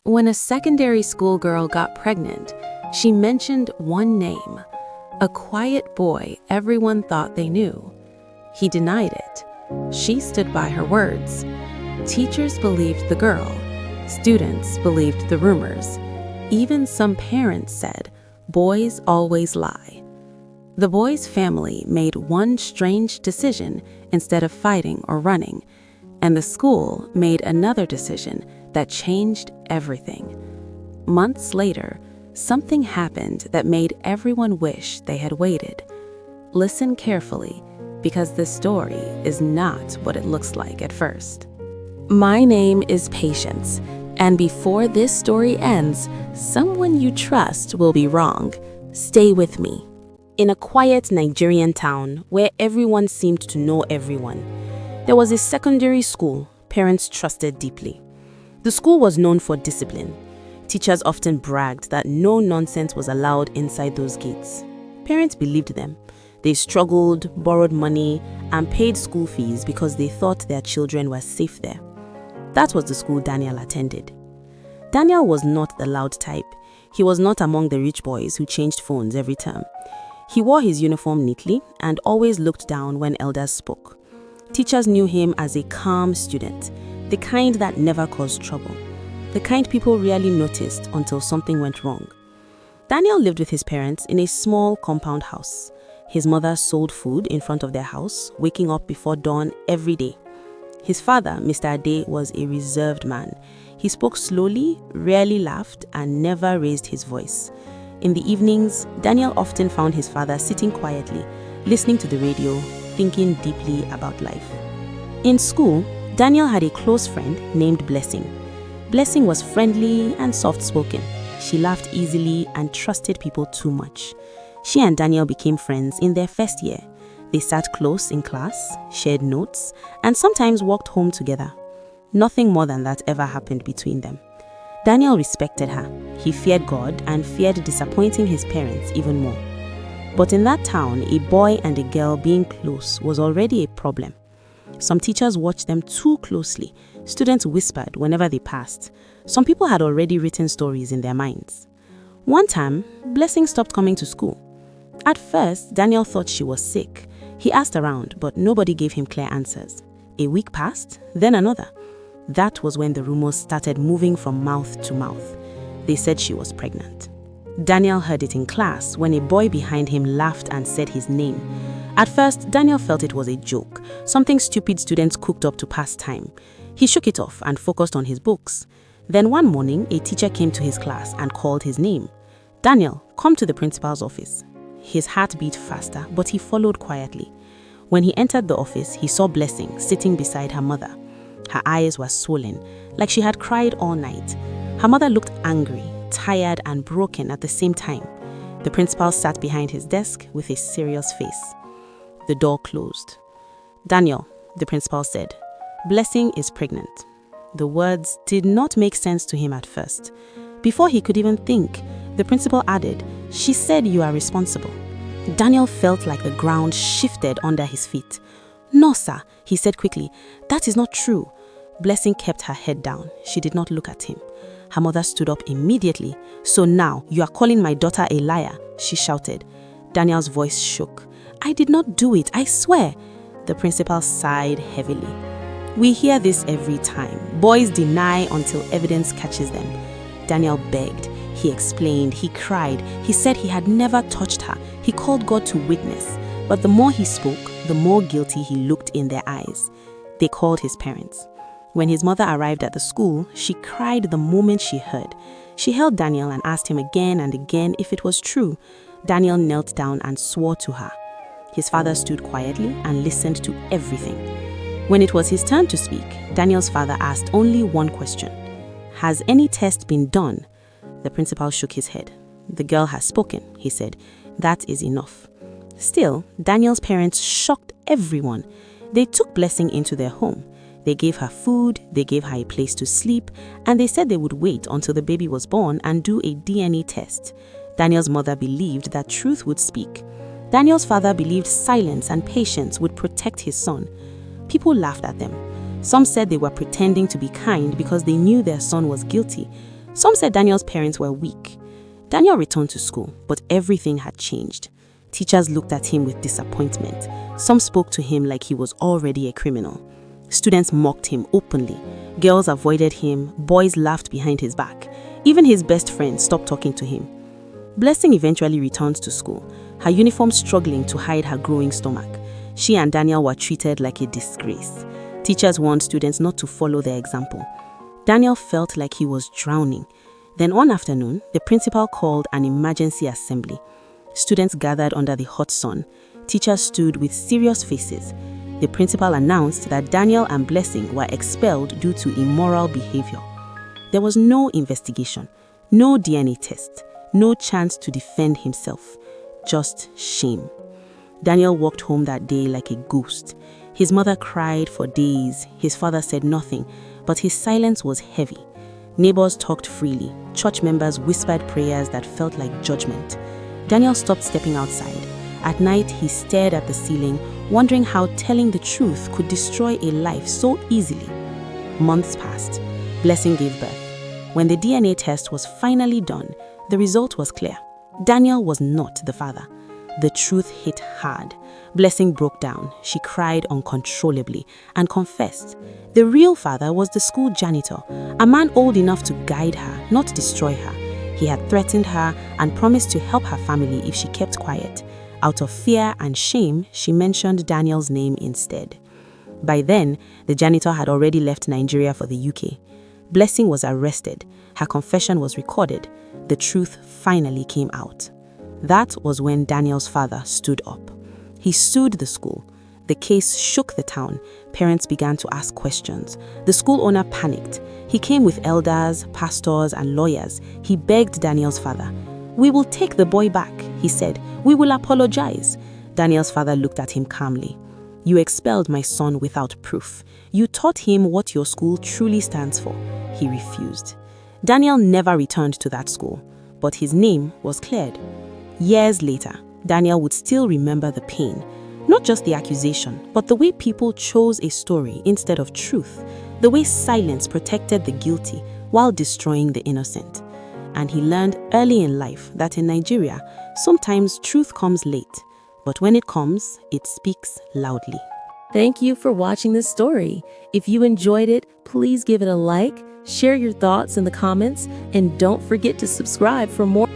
When a secondary school girl got pregnant, she mentioned one name, a quiet boy everyone thought they knew. He denied it. She stood by her words. Teachers believed the girl. Students believed the rumors. Even some parents said, "Boys always lie." The boy's family made one strange decision instead of fighting or running, and the school made another decision that changed everything. Months later, something happened that made everyone wish they had waited. Listen carefully, because this story is not what it looks like at first. My name is Patience, and before this story ends, someone you trust will be wrong. Stay with me. In a quiet Nigerian town where everyone seemed to know everyone, there was a secondary school parents trusted deeply. The school was known for discipline. Teachers often bragged that no nonsense was allowed inside those gates. Parents believed them. They struggled, borrowed money, and paid school fees because they thought their children were safe there. That was the school Daniel attended. Daniel was not the loud type. He was not among the rich boys who changed phones every term. He wore his uniform neatly and always looked down when elders spoke. Teachers knew him as a calm student, the kind that never caused trouble, the kind people rarely noticed until something went wrong. Daniel lived with his parents in a small compound house. His mother sold food in front of their house, waking up before dawn every day. His father, Mr. Ade, was a reserved man. He spoke slowly, rarely laughed, and never raised his voice. In the evenings, Daniel often found his father sitting quietly, listening to the radio, thinking deeply about life. In school, Daniel had a close friend named Blessing. Blessing was friendly and soft-spoken. She laughed easily and trusted people too much. She and Daniel became friends in their first year. They sat close in class, shared notes, and sometimes walked home together. Nothing more than that ever happened between them. Daniel respected her. He feared God and feared disappointing his parents even more. But in that town, a boy and a girl being close was already a problem. Some teachers watched them too closely. Students whispered whenever they passed. Some people had already written stories in their minds. One time, Blessing stopped coming to school. At first, Daniel thought she was sick. He asked around, but nobody gave him clear answers. A week passed, then another. That was when the rumors started moving from mouth to mouth. They said she was pregnant. Daniel heard it in class when a boy behind him laughed and said his name. At first, Daniel felt it was a joke, something stupid students cooked up to pass time. He shook it off and focused on his books. Then one morning, a teacher came to his class and called his name. "Daniel, come to the principal's office." His heart beat faster, but he followed quietly. When he entered the office, he saw Blessing sitting beside her mother. Her eyes were swollen, like she had cried all night. Her mother looked angry, tired, and broken at the same time. The principal sat behind his desk with a serious face. The door closed. "Daniel," the principal said, "Blessing is pregnant." The words did not make sense to him at first. Before he could even think, the principal added, "She said you are responsible." Daniel felt like the ground shifted under his feet. "No, sir," he said quickly. "That is not true." Blessing kept her head down. She did not look at him. Her mother stood up immediately. "So now you are calling my daughter a liar," she shouted. Daniel's voice shook. "I did not do it, I swear." The principal sighed heavily. "We hear this every time. Boys deny until evidence catches them." Daniel begged. He explained. He cried. He said he had never touched her. He called God to witness. But the more he spoke, the more guilty he looked in their eyes. They called his parents. When his mother arrived at the school, she cried the moment she heard. She held Daniel and asked him again and again if it was true. Daniel knelt down and swore to her. His father stood quietly and listened to everything. When it was his turn to speak, Daniel's father asked only one question. "Has any test been done?" The principal shook his head. "The girl has spoken," he said. "That is enough." Still, Daniel's parents shocked everyone. They took Blessing into their home. They gave her food, they gave her a place to sleep, and they said they would wait until the baby was born and do a DNA test. Daniel's mother believed that truth would speak. Daniel's father believed silence and patience would protect his son. People laughed at them. Some said they were pretending to be kind because they knew their son was guilty. Some said Daniel's parents were weak. Daniel returned to school, but everything had changed. Teachers looked at him with disappointment. Some spoke to him like he was already a criminal. Students mocked him openly. Girls avoided him. Boys laughed behind his back. Even his best friend stopped talking to him. Blessing eventually returned to school, her uniform struggling to hide her growing stomach. She and Daniel were treated like a disgrace. Teachers warned students not to follow their example. Daniel felt like he was drowning. Then one afternoon, the principal called an emergency assembly. Students gathered under the hot sun. Teachers stood with serious faces. The principal announced that Daniel and Blessing were expelled due to immoral behavior. There was no investigation, no DNA test, no chance to defend himself, just shame. Daniel walked home that day like a ghost. His mother cried for days. His father said nothing, but his silence was heavy. Neighbors talked freely. Church members whispered prayers that felt like judgment. Daniel stopped stepping outside. At night, he stared at the ceiling, wondering how telling the truth could destroy a life so easily. Months passed. Blessing gave birth. When the DNA test was finally done, the result was clear. Daniel was not the father. The truth hit hard. Blessing broke down. She cried uncontrollably and confessed. The real father was the school janitor, a man old enough to guide her, not destroy her. He had threatened her and promised to help her family if she kept quiet. Out of fear and shame, she mentioned Daniel's name instead. By then, the janitor had already left Nigeria for the UK. Blessing was arrested. Her confession was recorded. The truth finally came out. That was when Daniel's father stood up. He sued the school. The case shook the town. Parents began to ask questions. The school owner panicked. He came with elders, pastors, and lawyers. He begged Daniel's father. "We will take the boy back," he said. "We will apologize." Daniel's father looked at him calmly. "You expelled my son without proof. You taught him what your school truly stands for." He refused. Daniel never returned to that school, but his name was cleared. Years later, Daniel would still remember the pain. Not just the accusation, but the way people chose a story instead of truth, the way silence protected the guilty while destroying the innocent. And he learned early in life that in Nigeria, sometimes truth comes late, but when it comes, it speaks loudly. Thank you for watching this story. If you enjoyed it, please give it a like, share your thoughts in the comments, and don't forget to subscribe for more.